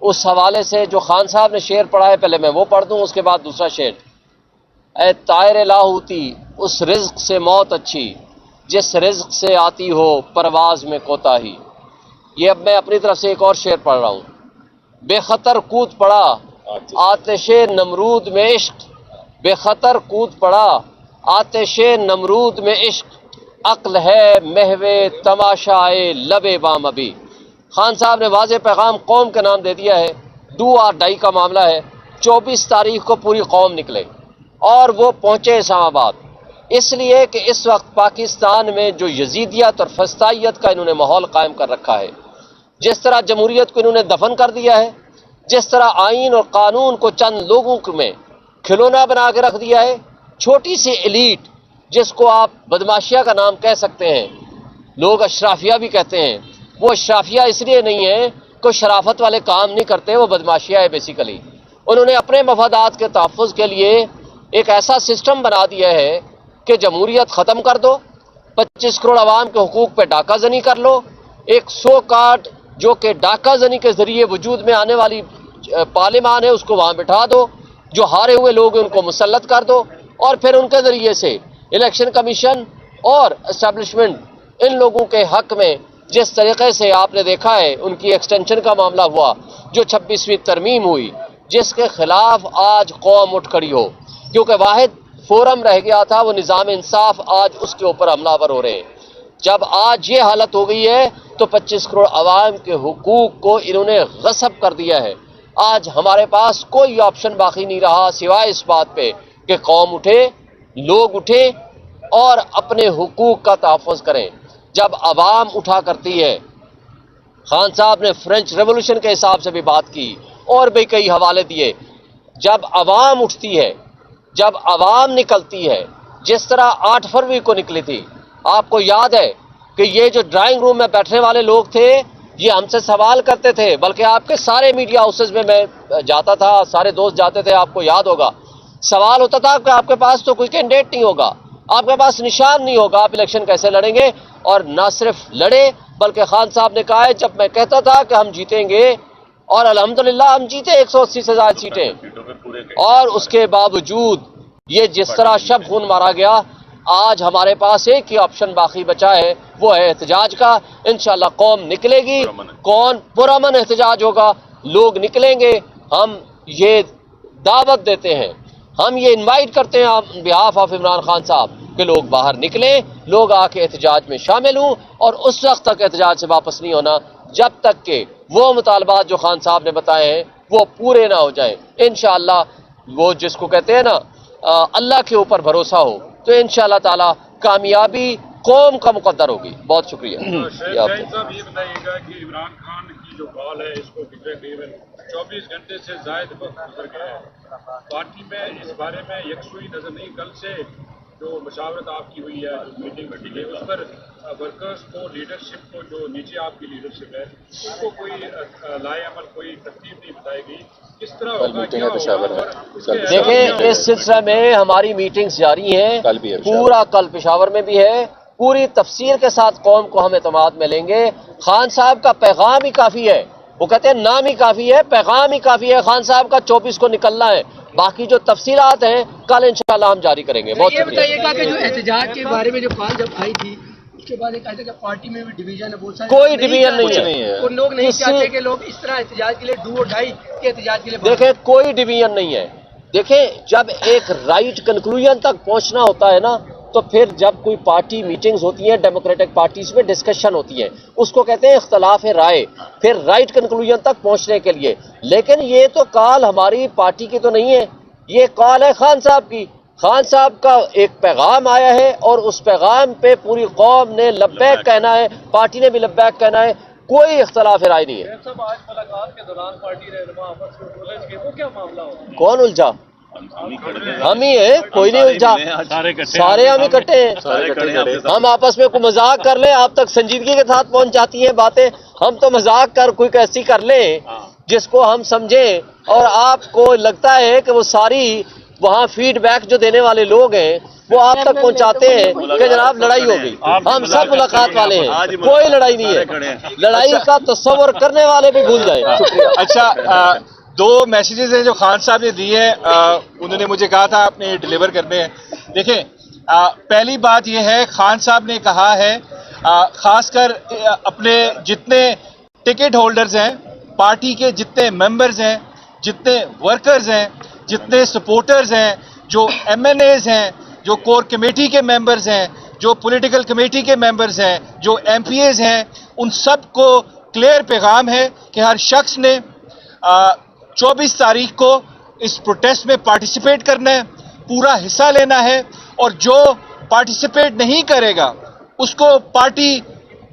اس حوالے سے جو خان صاحب نے شعر پڑھا ہے پہلے میں وہ پڑھ دوں، اس کے بعد دوسرا شعر۔ اے طائر لاہوتی اس رزق سے موت اچھی جس رزق سے آتی ہو پرواز میں کوتاہی۔ یہ اب میں اپنی طرف سے ایک اور شعر پڑھ رہا ہوں۔ بے خطر کود پڑا آتش نمرود میں عشق، بے خطر کود پڑا آتش نمرود میں عشق، عقل ہے محو تماشائے لب بام ابھی۔ خان صاحب نے واضح پیغام قوم کا نام دے دیا ہے، ڈو اور ڈائی کا معاملہ ہے۔ 24 تاریخ کو پوری قوم نکلے اور وہ پہنچے اسلام آباد، اس لیے کہ اس وقت پاکستان میں جو یزیدیت اور فسطائیت کا انہوں نے ماحول قائم کر رکھا ہے، جس طرح جمہوریت کو انہوں نے دفن کر دیا ہے، جس طرح آئین اور قانون کو چند لوگوں میں کھلونا بنا کے رکھ دیا ہے، چھوٹی سی ایلیٹ جس کو آپ بدماشیہ کا نام کہہ سکتے ہیں، لوگ اشرافیہ بھی کہتے ہیں، وہ اشرافیہ اس لیے نہیں ہے کہ شرافت والے کام نہیں کرتے، وہ بدماشیہ ہے بیسیکلی۔ انہوں نے اپنے مفادات کے تحفظ کے لیے ایک ایسا سسٹم بنا دیا ہے کہ جمہوریت ختم کر دو، 25 کروڑ عوام کے حقوق پہ ڈاکہ زنی کر لو، ایک 100 کارڈ جو کہ ڈاکہ زنی کے ذریعے وجود میں آنے والی پارلیمان ہے اس کو وہاں بٹھا دو، جو ہارے ہوئے لوگ ہیں ان کو مسلط کر دو، اور پھر ان کے ذریعے سے الیکشن کمیشن اور اسٹیبلشمنٹ ان لوگوں کے حق میں جس طریقے سے آپ نے دیکھا ہے ان کی ایکسٹینشن کا معاملہ ہوا، جو 26ویں ترمیم ہوئی، جس کے خلاف آج قوم اٹھ کھڑی ہو، کیونکہ واحد فورم رہ گیا تھا وہ نظام انصاف، آج اس کے اوپر حملہ آور ہو رہے ہیں۔ جب آج یہ حالت ہو گئی ہے تو 25 کروڑ عوام کے حقوق کو انہوں نے غصب کر دیا ہے۔ آج ہمارے پاس کوئی آپشن باقی نہیں رہا سوائے اس بات پہ کہ قوم اٹھے، لوگ اٹھے اور اپنے حقوق کا تحفظ کریں۔ جب عوام اٹھا کرتی ہے، خان صاحب نے فرینچ ریولوشن کے حساب سے بھی بات کی اور بھی کئی حوالے دیے، جب عوام اٹھتی ہے، جب عوام نکلتی ہے، جس طرح 8 فروری کو نکلی تھی، آپ کو یاد ہے کہ یہ جو ڈرائنگ روم میں بیٹھنے والے لوگ تھے یہ ہم سے سوال کرتے تھے، بلکہ آپ کے سارے میڈیا ہاؤسز میں جاتا تھا، سارے دوست جاتے تھے، آپ کو یاد ہوگا، سوال ہوتا تھا کہ آپ کے پاس تو کوئی کینڈیڈیٹ نہیں ہوگا، آپ کے پاس نشان نہیں ہوگا، آپ الیکشن کیسے لڑیں گے؟ اور نہ صرف لڑے بلکہ خان صاحب نے کہا ہے جب میں کہتا تھا کہ ہم جیتیں گے، اور الحمدللہ ہم جیتے 180 سے زائد سیٹیں، اور اس کے باوجود یہ جس طرح شب خون مارا گیا، آج ہمارے پاس ایک ہی آپشن باقی بچا ہے، وہ ہے احتجاج کا۔ انشاءاللہ قوم نکلے گی، کون پرامن احتجاج ہوگا، لوگ نکلیں گے۔ ہم یہ دعوت دیتے ہیں، ہم یہ انوائٹ کرتے ہیں آن بہاف آف عمران خان صاحب کہ لوگ باہر نکلیں، لوگ آ کے احتجاج میں شامل ہوں، اور اس وقت تک احتجاج سے واپس نہیں ہونا جب تک کہ وہ مطالبات جو خان صاحب نے بتائے ہیں وہ پورے نہ ہو جائیں۔ انشاءاللہ وہ جس کو کہتے ہیں نا اللہ کے اوپر بھروسہ ہو تو انشاءاللہ تعالی کامیابی قوم کا مقدر ہوگی۔ بہت شکریہ۔ شاہین صاحب یہ بتائیے گا کہ عمران خان کی جو کال ہے اس کو تقریباً 24 گھنٹے سے زائد وقت گزر گیا ہے، پارٹی میں اس بارے میں یکسوئی نظر نہیں، کل سے جو مشاورت آپ کی ہوئی ہے، جو میٹنگ بیٹھی گئی اس پر ورکرز کو، لیڈرشپ کو، جو نیچے آپ کی لیڈرشپ ہے اس کو کوئی لائے عمل، کوئی ترتیب نہیں بتائی گئی، کس طرح ہوگا، کیا ہوگا؟ دیکھیں اس سلسلہ میں ہماری میٹنگز جاری ہیں، پورا کل پشاور میں بھی ہے، پوری تفصیل کے ساتھ قوم کو ہم اعتماد میں لیں گے۔ خان صاحب کا پیغام ہی کافی ہے، وہ کہتے ہیں نام ہی کافی ہے، پیغام ہی کافی ہے، خان صاحب کا 24 کو نکلنا ہے، باقی جو تفصیلات ہیں کل انشاءاللہ ہم جاری کریں گے۔ بہت یہ بتائیے گا کہ جو احتجاج کے بارے میں جو کال جب آئی تھی اس کے بعد کہا تھا کہ پارٹی میں بھی ڈویژن ہے، بہت سارے کوئی ڈویژن نہیں ہے، وہ لوگ نہیں چاہتے کہ لوگ اس طرح احتجاج کے لیے ڈو اور ڈائی کے احتجاج کے لیے دیکھیں کوئی ڈویژن نہیں ہے۔ دیکھیں جب ایک رائٹ کنکلوژن تک پہنچنا ہوتا ہے نا تو پھر جب کوئی پارٹی میٹنگز ہوتی ہیں ڈیموکریٹک پارٹیز میں ڈسکشن ہوتی ہے، اس کو کہتے ہیں اختلاف رائے، پھر رائٹ کنکلوژن تک پہنچنے کے لیے۔ لیکن یہ تو کال ہماری پارٹی کی تو نہیں ہے، یہ کال ہے خان صاحب کی، خان صاحب کا ایک پیغام آیا ہے اور اس پیغام پہ پوری قوم نے لبیک کہنا ہے، پارٹی نے بھی لبیک کہنا ہے، کوئی اختلاف رائے نہیں ہے۔ صاحب آج ملاقات کے دوران پارٹی رہنما آپس میں الجھ گئے، وہ کیا معاملہ ہوا؟ کون الجھا؟ ہم ہی ہیں، کوئی نہیں الجھا، سارے ہم اکٹھے ہیں۔ ہم آپس میں کوئی مذاق کر لیں، آپ تک سنجیدگی کے ساتھ پہنچ جاتی ہیں باتیں، ہم تو مذاق کر کوئی ایسی کر لیں جس کو ہم سمجھیں، اور آپ کو لگتا ہے کہ وہ ساری وہاں فیڈ بیک جو دینے والے لوگ ہیں وہ آپ تک پہنچاتے ہیں کہ جناب لڑائی ہو گئی. ہم سب ملاقات والے ہیں, کوئی لڑائی نہیں ہے. لڑائی کا تصور کرنے والے بھی بھول جائیں. اچھا, دو میسیجز ہیں جو خان صاحب نے دیے ہیں, انہوں نے مجھے کہا تھا آپ نے ڈیلیور کرنے ہیں. دیکھیں, پہلی بات یہ ہے, خان صاحب نے کہا ہے خاص کر اپنے جتنے ٹکٹ ہولڈرز ہیں, پارٹی کے جتنے ممبرز ہیں, جتنے ورکرز ہیں, جتنے سپورٹرز ہیں, جو ایم این ایز ہیں, جو کور کمیٹی کے ممبرز ہیں, جو پولیٹیکل کمیٹی کے ممبرز ہیں, جو ایم پی ایز ہیں, ان سب کو کلیئر پیغام ہے کہ ہر شخص نے 24 تاریخ کو اس پروٹیسٹ میں پارٹیسپیٹ کرنا ہے, پورا حصہ لینا ہے, اور جو پارٹیسپیٹ نہیں کرے گا اس کو پارٹی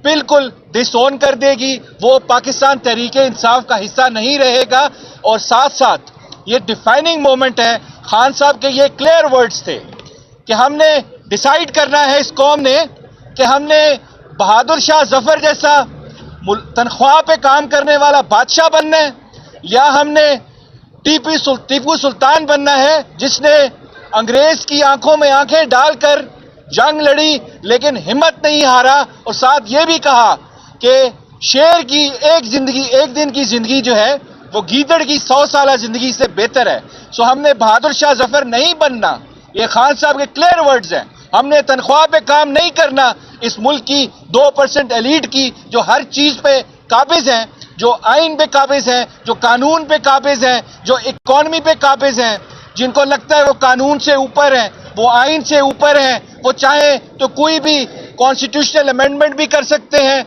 بالکل ڈس اون کر دے گی, وہ پاکستان تحریک انصاف کا حصہ نہیں رہے گا. اور ساتھ ساتھ یہ ڈیفائننگ مومنٹ ہے, خان صاحب کے یہ کلیئر ورڈز تھے کہ ہم نے ڈیسائیڈ کرنا ہے اس قوم نے کہ ہم نے بہادر شاہ ظفر جیسا تنخواہ پہ کام کرنے والا بادشاہ بننا ہے, یا ہم نے ٹیپو سلطان بننا ہے جس نے انگریز کی آنکھوں میں آنکھیں ڈال کر جنگ لڑی لیکن ہمت نہیں ہارا, اور ساتھ یہ بھی کہا کہ شیر کی ایک دن کی زندگی جو ہے وہ گیدڑ کی 100 سالہ زندگی سے بہتر ہے. سو ہم نے بہادر شاہ ظفر نہیں بننا, یہ خان صاحب کے کلیئر ورڈز ہیں. ہم نے تنخواہ پہ کام نہیں کرنا, اس ملک کی 2% ایلیٹ کی جو ہر چیز پہ قابض ہیں, جو آئین پہ قابض ہیں, جو قانون پہ قابض ہیں, جو اکانومی پہ قابض ہیں, جن کو لگتا ہے وہ قانون سے اوپر ہیں, وہ آئین سے اوپر ہیں, وہ چاہیں تو کوئی بھی کانسٹیٹیوشنل امینڈمنٹ بھی کر سکتے ہیں,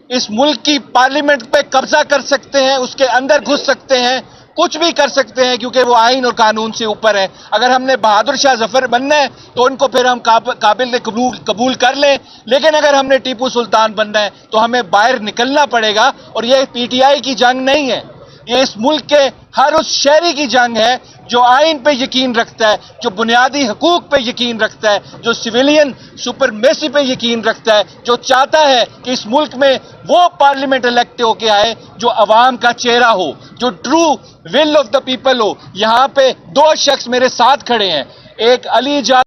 اس ملک کی پارلیمنٹ پہ قبضہ کر سکتے ہیں, اس کے اندر گھس سکتے ہیں, کچھ بھی کر سکتے ہیں کیونکہ وہ آئین اور قانون سے اوپر ہے. اگر ہم نے بہادر شاہ ظفر بننا ہے تو ان کو پھر ہم قابل قبول کر لیں, لیکن اگر ہم نے ٹیپو سلطان بننا ہے تو ہمیں باہر نکلنا پڑے گا. اور یہ پی ٹی آئی کی جنگ نہیں ہے, یہ اس ملک کے ہر اس شہری کی جنگ ہے جو آئین پہ یقین رکھتا ہے, جو بنیادی حقوق پہ یقین رکھتا ہے, جو سویلین سپرمیسی پہ یقین رکھتا ہے, جو چاہتا ہے کہ اس ملک میں وہ پارلیمنٹ الیکٹ ہو کے آئے جو عوام کا چہرہ ہو, جو true will of the people who. یہاں پہ دو شخص میرے ساتھ کھڑے ہیں, ایک علی جان